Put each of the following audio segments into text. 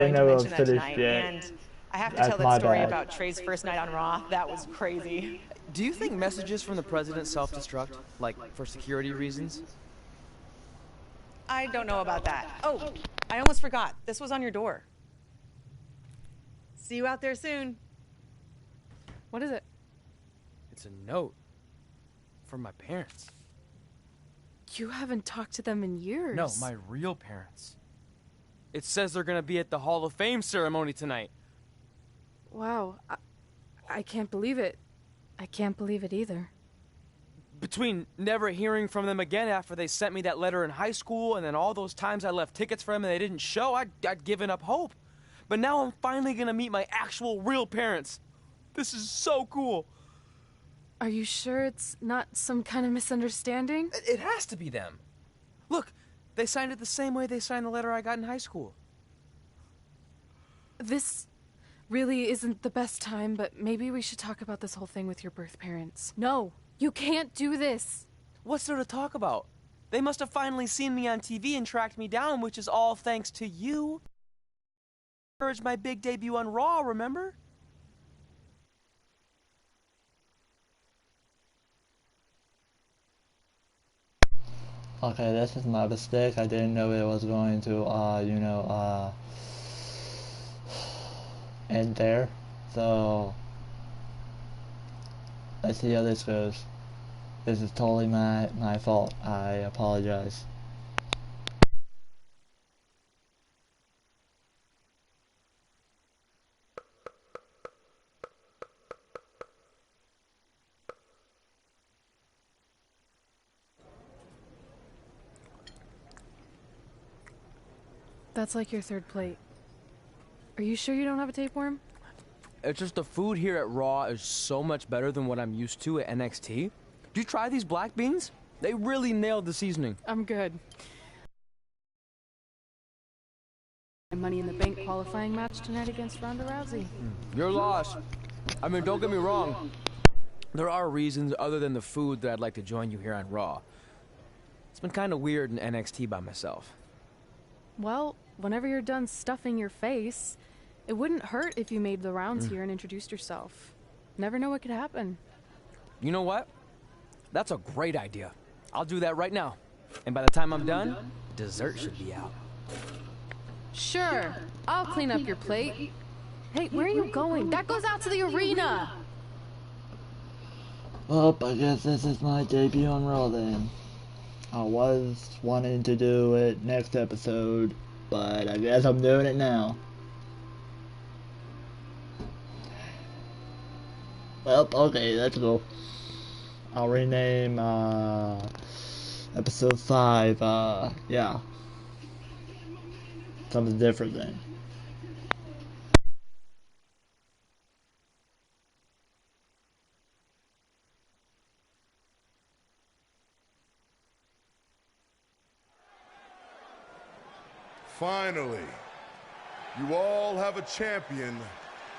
going to mention that tonight, yet. and I have to That's tell that my story bad. about Trey's first night on Raw. That was crazy. Do you think messages from the president self-destruct, like for security reasons? I don't know about that. Oh, I almost forgot. This was on your door. See you out there soon. What is it? It's a note from my parents. You haven't talked to them in years. No, my real parents. It says they're gonna be at the Hall of Fame ceremony tonight. Wow, I can't believe it. I can't believe it either. Between never hearing from them again after they sent me that letter in high school and then all those times I left tickets for them and they didn't show, I'd given up hope. But now I'm finally gonna meet my actual real parents. This is so cool. Are you sure it's not some kind of misunderstanding? It has to be them. Look, they signed it the same way they signed the letter I got in high school. This really isn't the best time, but maybe we should talk about this whole thing with your birth parents. No, you can't do this. What's there to talk about? They must have finally seen me on TV and tracked me down, which is all thanks to you. Encouraged my big debut on Raw, remember? Okay, this is my mistake. I didn't know it was going to, end there. So, let's see how this goes. This is totally my fault. I apologize. That's like your third plate. Are you sure you don't have a tapeworm? It's just the food here at Raw is so much better than what I'm used to at NXT. Did you try these black beans? They really nailed the seasoning. I'm good. Money in the Bank qualifying match tonight against Ronda Rousey. Your loss. I mean, don't get me wrong. There are reasons other than the food that I'd like to join you here on Raw. It's been kind of weird in NXT by myself. Well, whenever you're done stuffing your face, it wouldn't hurt if you made the rounds here and introduced yourself. Never know what could happen. You know what? That's a great idea. I'll do that right now. And by the time I'm done, dessert should be out. Sure, I'll clean up your plate. Hey, where are you going? That goes out to the arena! Well, I guess this is my debut on Raw then. I was wanting to do it next episode, but I guess I'm doing it now. Well, okay, let's go. I'll rename, episode 5, yeah. Something different then. Finally, you all have a champion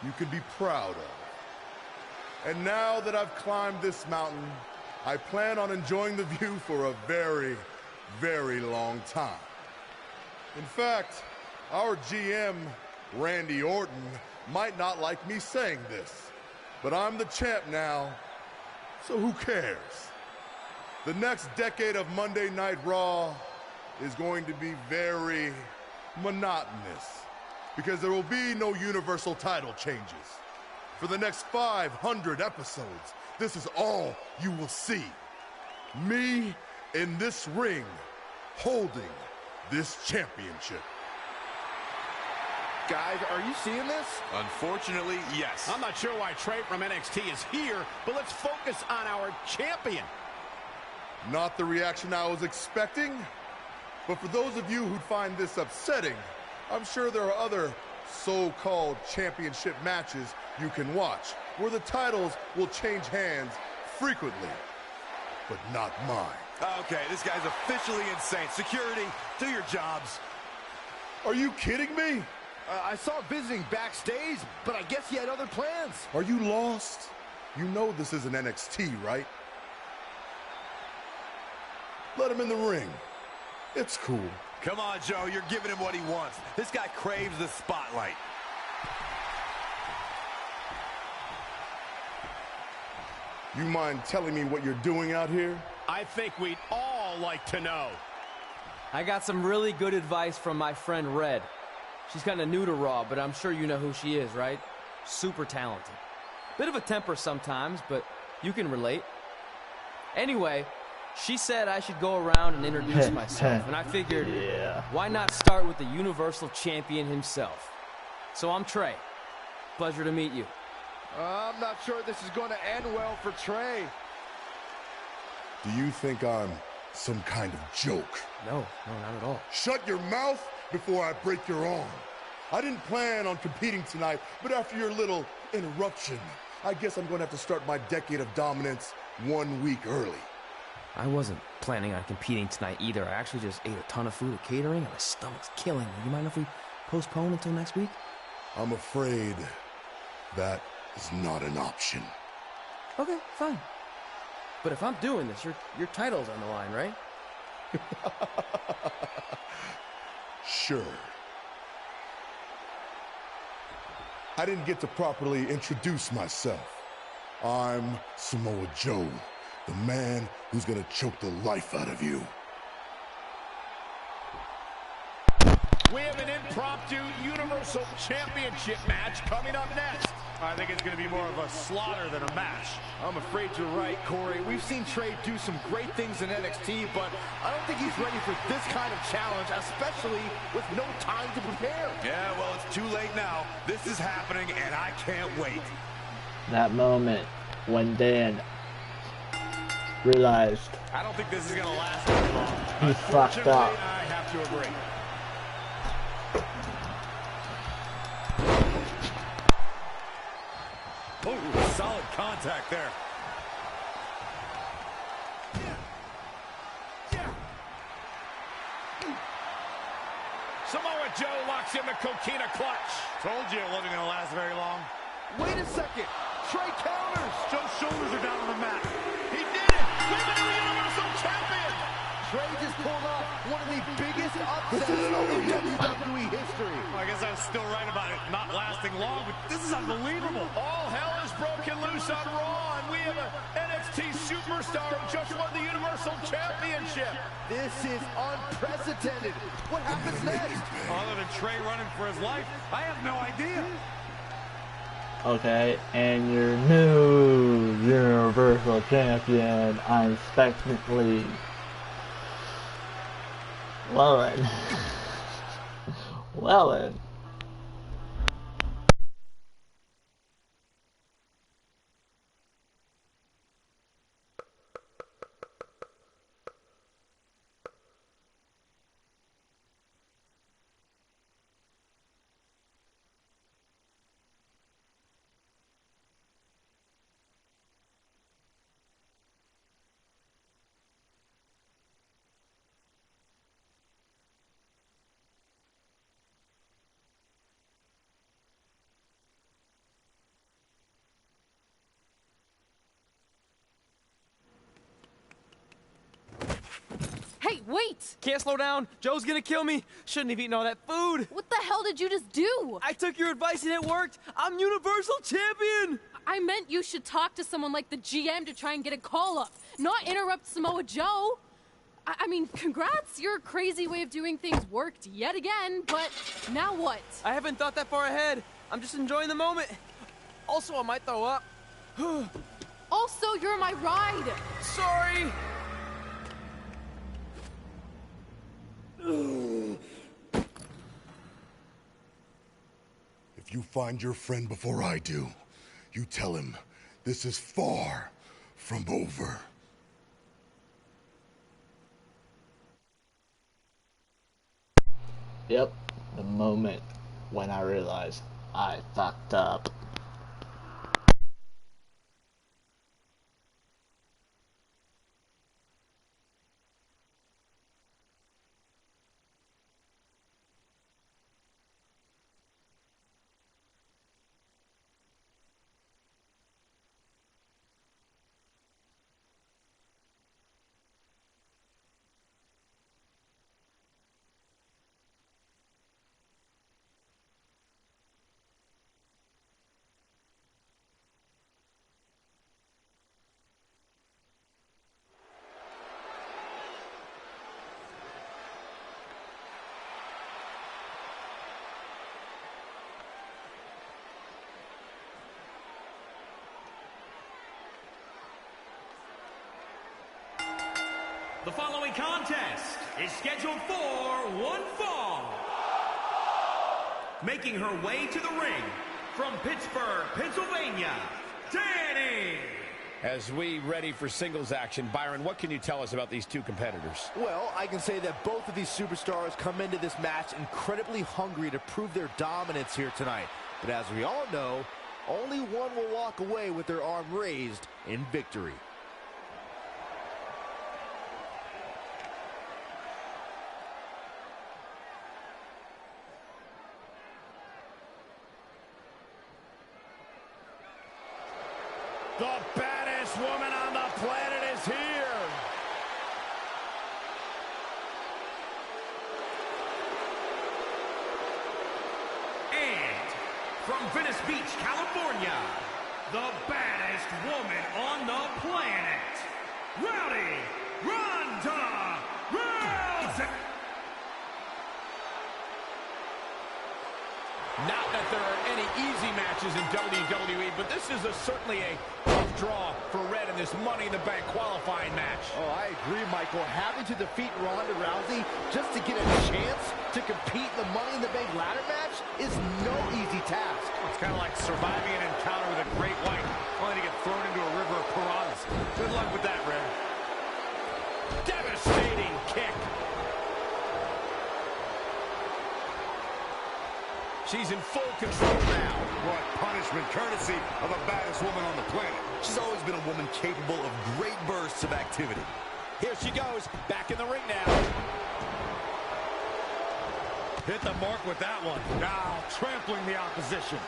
you can be proud of. And now that I've climbed this mountain, I plan on enjoying the view for a very, very long time. In fact, our GM, Randy Orton, might not like me saying this, but I'm the champ now, so who cares? The next decade of Monday Night Raw is going to be very monotonous because there will be no universal title changes. For the next 500 episodes, this is all you will see. Me in this ring holding this championship. Guys, are you seeing this? Unfortunately, yes. I'm not sure why Trey from NXT is here, but let's focus on our champion. Not the reaction I was expecting, but for those of you who'd find this upsetting, I'm sure there are other so-called championship matches you can watch where the titles will change hands frequently, but not mine. Okay, this guy's officially insane. Security, do your jobs. Are you kidding me? I saw visiting backstage, but I guess he had other plans. Are you lost? You know this isn't NXT, right? Let him in the ring. It's cool. Come on, Joe, you're giving him what he wants. This guy craves the spotlight. You mind telling me what you're doing out here? I think we'd all like to know. I got some really good advice from my friend Red. She's kind of new to Raw, but I'm sure you know who she is, right? Super talented. Bit of a temper sometimes, but you can relate. Anyway, she said I should go around and introduce myself, and I figured, why not start with the Universal Champion himself? So I'm Trey. Pleasure to meet you. I'm not sure this is going to end well for Trey. Do you think I'm some kind of joke? No, not at all. Shut your mouth before I break your arm. I didn't plan on competing tonight, but after your little interruption, I guess I'm going to have to start my decade of dominance 1 week early. I wasn't planning on competing tonight either. I actually just ate a ton of food at catering, and my stomach's killing me. You mind if we postpone until next week? I'm afraid that is not an option. Okay, fine. But if I'm doing this, your title's on the line, right? Sure. I didn't get to properly introduce myself. I'm Samoa Joe, the man who's gonna choke the life out of you. We have an impromptu Universal Championship match coming up next. I think it's going to be more of a slaughter than a match. I'm afraid you're right, Corey. We've seen Trey do some great things in NXT, but I don't think he's ready for this kind of challenge, especially with no time to prepare. Yeah, well, it's too late now. This is happening, and I can't wait. That moment when Dan realized I don't think this is going to last very long. he fucked up. I have to agree. Oh, solid contact there. Samoa Joe locks in the coquina clutch. Told you it wasn't going to last very long. Wait a second. Trey counters. Joe's shoulders are down on the mat. He did it. We've been the Universal Champion. Trey just pulled off one of the biggest upsets in WWE history. Well, I guess I was still right about it not lasting long, but this is unbelievable. All hell is broken loose on Raw, and we have an NXT superstar who just won the Universal Championship. This is unprecedented. What happens next? Other than Trey running for his life, I have no idea. Okay, and your new Universal Champion, unexpectedly Wellen. Wellen. Hey, wait! Can't slow down. Joe's gonna kill me. Shouldn't have eaten all that food. What the hell did you just do? I took your advice and it worked. I'm Universal Champion. I meant you should talk to someone like the GM to try and get a call up, not interrupt Samoa Joe. I mean, congrats, your crazy way of doing things worked yet again, but now what? I haven't thought that far ahead. I'm just enjoying the moment. Also, I might throw up. Also, you're my ride. Sorry. If you find your friend before I do, you tell him this is far from over. Yep, the moment when I realized I fucked up. The following contest is scheduled for one fall. Making her way to the ring from Pittsburgh, Pennsylvania, Dani. As we ready for singles action, Byron, what can you tell us about these two competitors? Well, I can say that both of these superstars come into this match incredibly hungry to prove their dominance here tonight. But as we all know, only one will walk away with their arm raised in victory. The baddest woman on the planet is here. And from Venice Beach, California, the baddest woman on the planet, Rowdy Ronda Rousey. Not that there are any easy matches in WWE, but this is certainly a tough draw for Red in this Money in the Bank qualifying match. Oh, I agree, Michael. Having to defeat Ronda Rousey just to get a chance to compete in the Money in the Bank ladder match is no easy task. It's kind of like surviving an encounter with a great white, only to get thrown into a river of piranhas. Good luck with that, Red. Devastating kick. She's in full control now. What punishment, courtesy of the baddest woman on the planet. She's always been a woman capable of great bursts of activity. Here she goes, back in the ring now. Hit the mark with that one. Now trampling the opposition.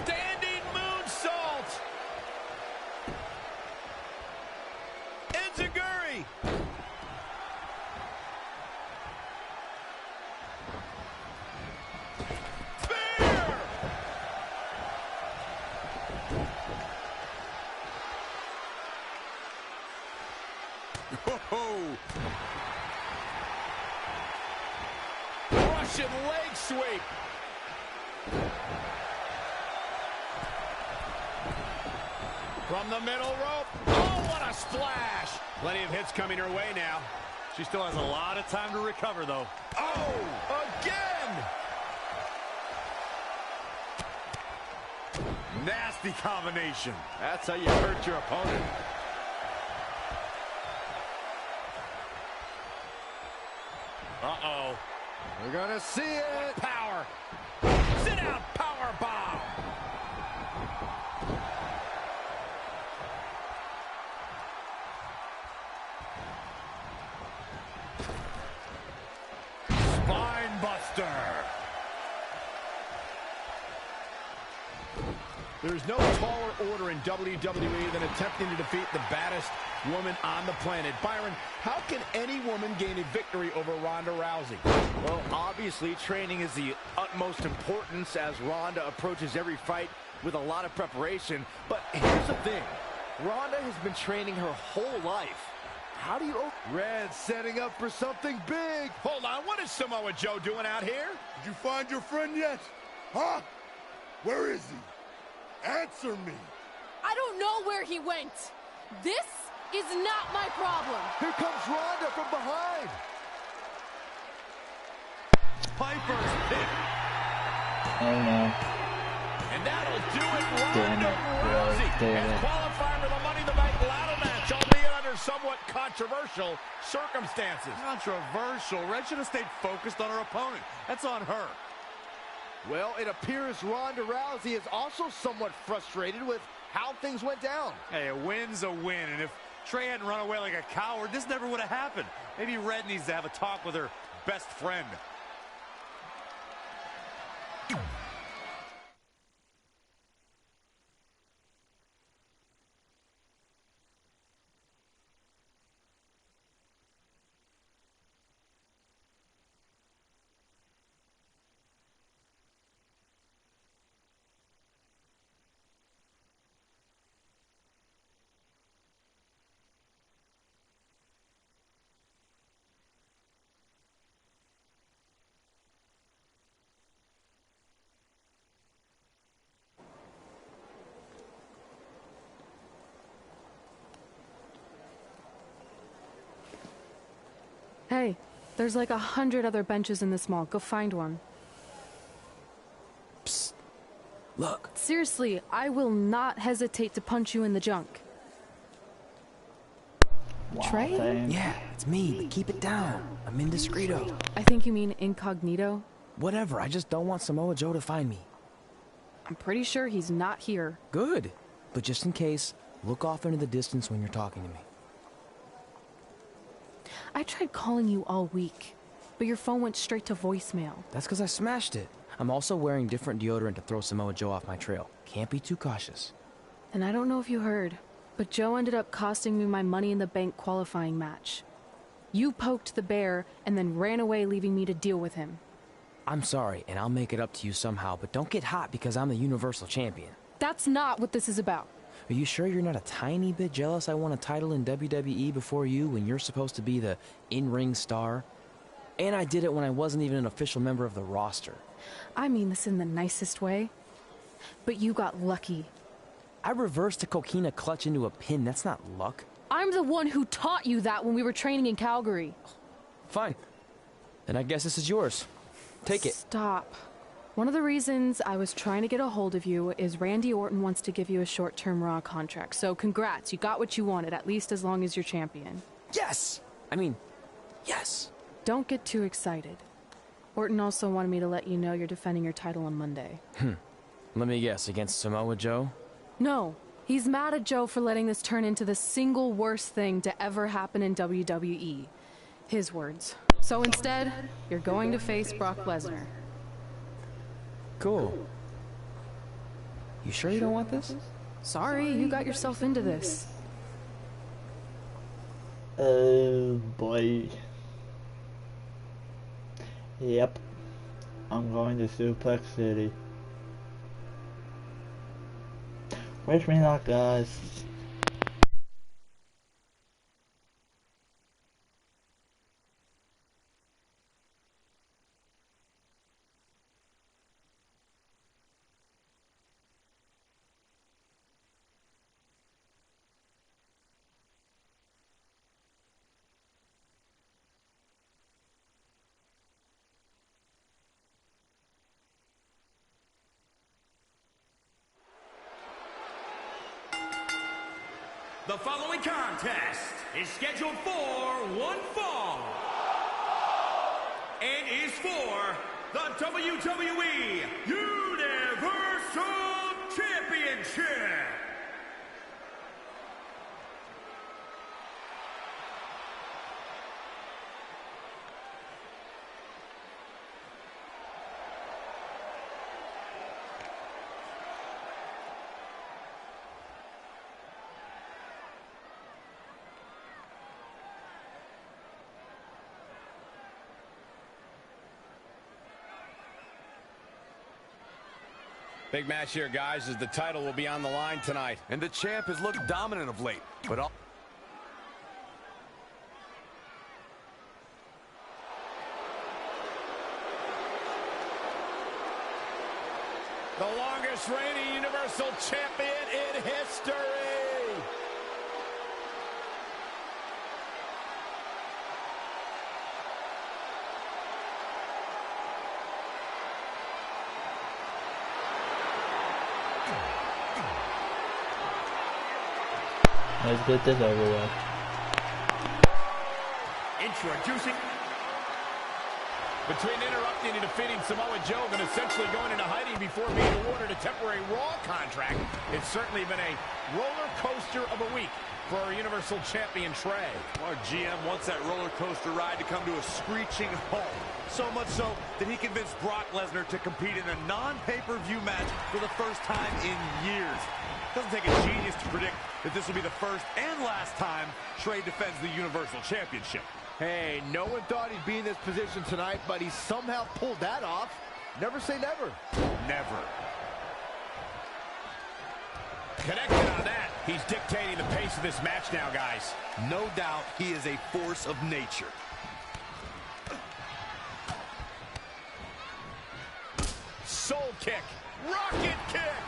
Standing moonsault. Enziguri. Russian leg sweep. From the middle rope. Oh, what a splash. Plenty of hits coming her way now. She still has a lot of time to recover, though. Oh, again. Nasty combination. That's how you hurt your opponent. Uh-oh. We're gonna see it. Power. Sit down, power bomb. Spine buster. There's no taller order in WWE than attempting to defeat the baddest woman on the planet. Byron, how can any woman gain a victory over Ronda Rousey? Well, obviously, training is the utmost importance as Ronda approaches every fight with a lot of preparation. But here's the thing. Ronda has been training her whole life. How do you... Red setting up for something big. Hold on, what is Samoa Joe doing out here? Did you find your friend yet? Huh? Where is he? Answer me. I don't know where he went. This is not my problem. Here comes Ronda from behind. Piper's pick. Oh no. And that'll do it. Damn Ronda it, Rousey damn has it. qualified for the Money in the Bank ladder match, albeit under somewhat controversial circumstances. Controversial. Red should have stayed focused on her opponent. That's on her. Well, it appears Ronda Rousey is also somewhat frustrated with how things went down. Hey, a win's a win, and if Trey hadn't run away like a coward, this never would have happened. Maybe Red needs to have a talk with her best friend. Hey, there's like 100 other benches in this mall. Go find one. Psst. Look. Seriously, I will not hesitate to punch you in the junk. Wow, Trey? thanks. Yeah, it's me, but keep it down. I'm indiscreto. I think you mean incognito. Whatever, I just don't want Samoa Joe to find me. I'm pretty sure he's not here. Good. But just in case, look off into the distance when you're talking to me. I tried calling you all week, but your phone went straight to voicemail. That's because I smashed it. I'm also wearing different deodorant to throw Samoa Joe off my trail. Can't be too cautious. And I don't know if you heard, but Joe ended up costing me my Money in the Bank qualifying match. You poked the bear and then ran away, leaving me to deal with him. I'm sorry, and I'll make it up to you somehow, but don't get hot because I'm the Universal Champion. That's not what this is about. Are you sure you're not a tiny bit jealous I won a title in WWE before you when you're supposed to be the in-ring star? And I did it when I wasn't even an official member of the roster. I mean this in the nicest way. But you got lucky. I reversed a coquina clutch into a pin. That's not luck. I'm the one who taught you that when we were training in Calgary. Fine. Then I guess this is yours. Take it. Stop. One of the reasons I was trying to get a hold of you is Randy Orton wants to give you a short-term Raw contract. So congrats, you got what you wanted, at least as long as you're champion. Yes! I mean, yes. Don't get too excited. Orton also wanted me to let you know you're defending your title on Monday. Let me guess, against Samoa Joe? No. He's mad at Joe for letting this turn into the single worst thing to ever happen in WWE. His words. So instead, you're going to face Brock Lesnar. Cool. You sure you don't want this? Sorry, you got yourself into this. Oh boy. Yep. I'm going to Suplex City. Wish me luck, guys. The following contest is scheduled for one fall and is for the WWE Universal Championship. Big match here, guys, as the title will be on the line tonight. And the champ has looked dominant of late, but all... The longest reigning Universal Champion in history. Let's get this over with. Introducing. Between interrupting and defeating Samoa Joe and essentially going into hiding before being awarded a temporary Raw contract, it's certainly been a roller coaster of a week for our Universal Champion Trey. Our GM wants that roller coaster ride to come to a screeching halt. So much so that he convinced Brock Lesnar to compete in a non-pay-per-view match for the first time in years. Doesn't take a genius to predict that this will be the first and last time Trey defends the Universal Championship. Hey, no one thought he'd be in this position tonight, but he somehow pulled that off. Never say never. Never. Connected on that. He's dictating the pace of this match now, guys. No doubt he is a force of nature. Soul kick. Rocket kick.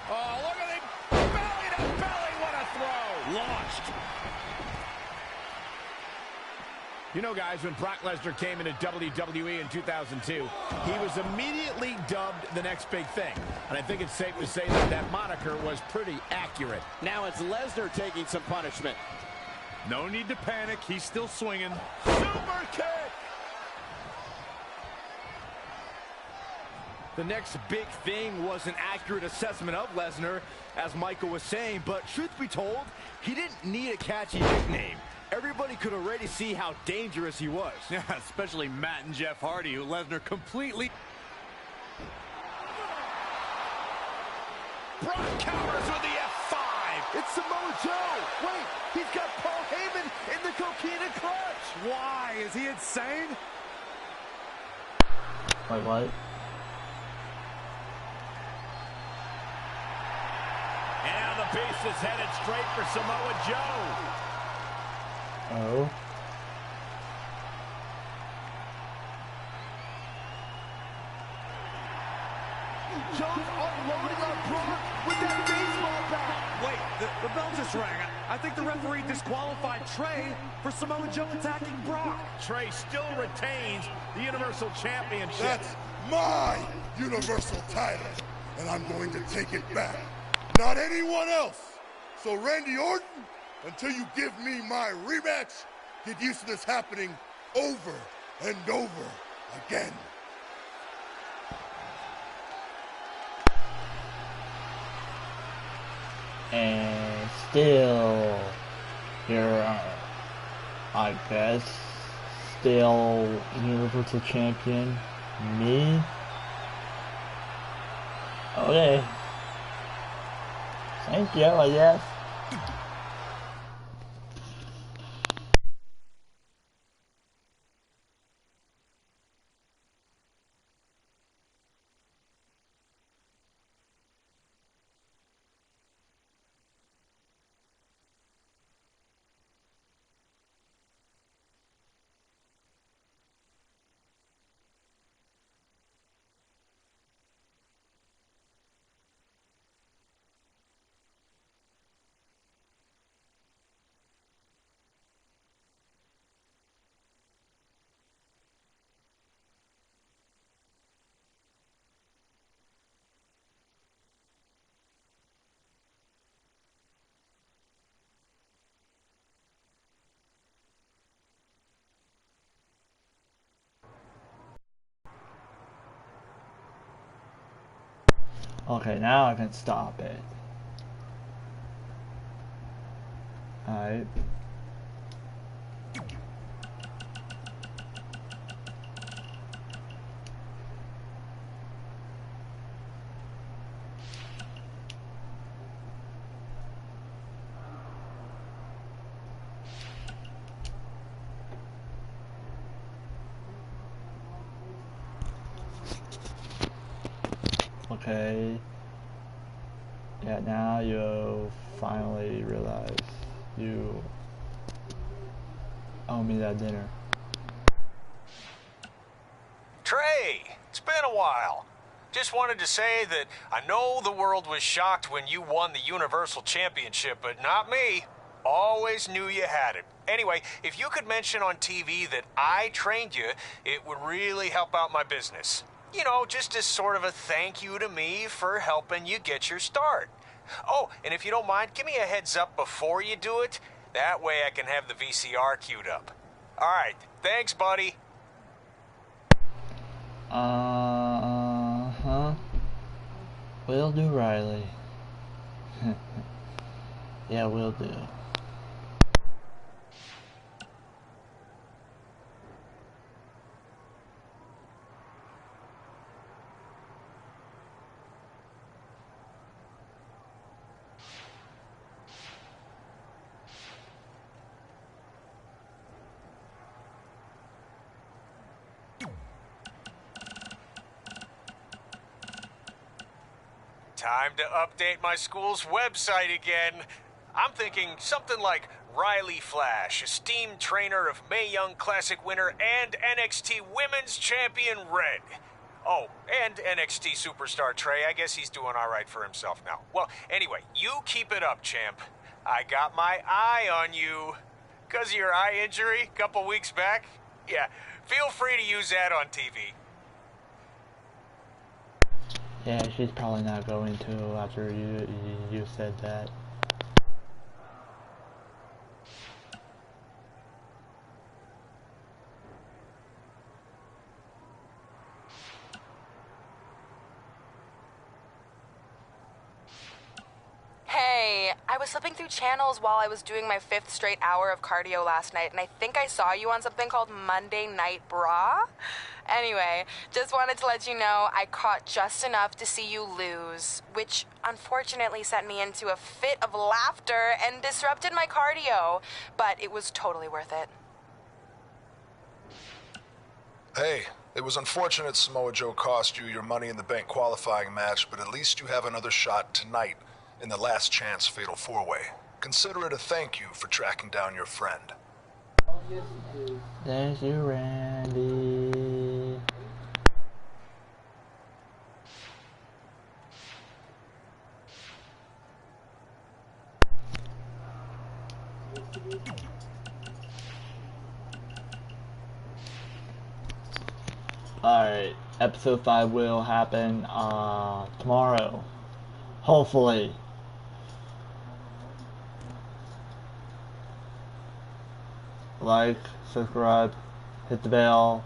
Oh, look at him. Belly to belly. What a throw. Launched. You know, guys, when Brock Lesnar came into WWE in 2002, he was immediately dubbed the next big thing. And I think it's safe to say that that moniker was pretty accurate. Now it's Lesnar taking some punishment. No need to panic. He's still swinging. Super kick! The next big thing was an accurate assessment of Lesnar, as Michael was saying, but truth be told, he didn't need a catchy nickname. Everybody could already see how dangerous he was. Yeah, especially Matt and Jeff Hardy, who Lesnar completely... Brock counters with the F5. It's Samoa Joe. Wait, he's got Paul Heyman in the coquina clutch. Why? Is he insane? Wait, what? And now the beast is headed straight for Samoa Joe. Oh. Joe's unloading on Brock with that baseball bat. Wait, the bell just rang. I think the referee disqualified Trey for Samoa Joe attacking Brock. Trey still retains the Universal Championship. That's my Universal title, and I'm going to take it back. Not anyone else. So Randy Orton, until you give me my rematch, get used to this happening over and over again. And still, you're, I guess, still Universal Champion. Me? Okay. Thank you, I guess. Okay, now I can stop it. Alright. Okay. Yeah, now you finally realize you owe me that dinner. Trey, it's been a while. Just wanted to say that I know the world was shocked when you won the Universal Championship, but not me. Always knew you had it. Anyway, if you could mention on TV that I trained you, it would really help out my business. You know, just as sort of a thank you to me for helping you get your start. Oh, and if you don't mind, give me a heads up before you do it. That way I can have the VCR queued up. All right, thanks, buddy. Uh-huh. Will do, Riley. Yeah, will do. Time to update my school's website again. I'm thinking something like Riley Flash, esteemed trainer of Mae Young Classic winner and NXT Women's Champion Red. Oh, and NXT Superstar Trey. I guess he's doing all right for himself now. Well, anyway, you keep it up, champ. I got my eye on you. Because of your eye injury a couple weeks back? Yeah, feel free to use that on TV. Yeah, she's probably not going to after you said that. Hey, I was flipping through channels while I was doing my 5th straight hour of cardio last night, and I think I saw you on something called Monday Night Bra. Anyway, just wanted to let you know I caught just enough to see you lose, which unfortunately sent me into a fit of laughter and disrupted my cardio, but it was totally worth it. Hey, it was unfortunate Samoa Joe cost you your Money in the Bank qualifying match, but at least you have another shot tonight in the last chance fatal 4-way. Consider it a thank you for tracking down your friend. Thank you, Randy. Alright, episode 5 will happen tomorrow. Hopefully. Like, subscribe, hit the bell.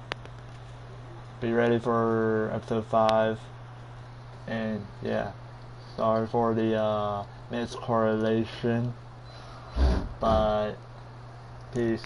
Be ready for episode 5. And yeah, sorry for the miscorrelation. But peace.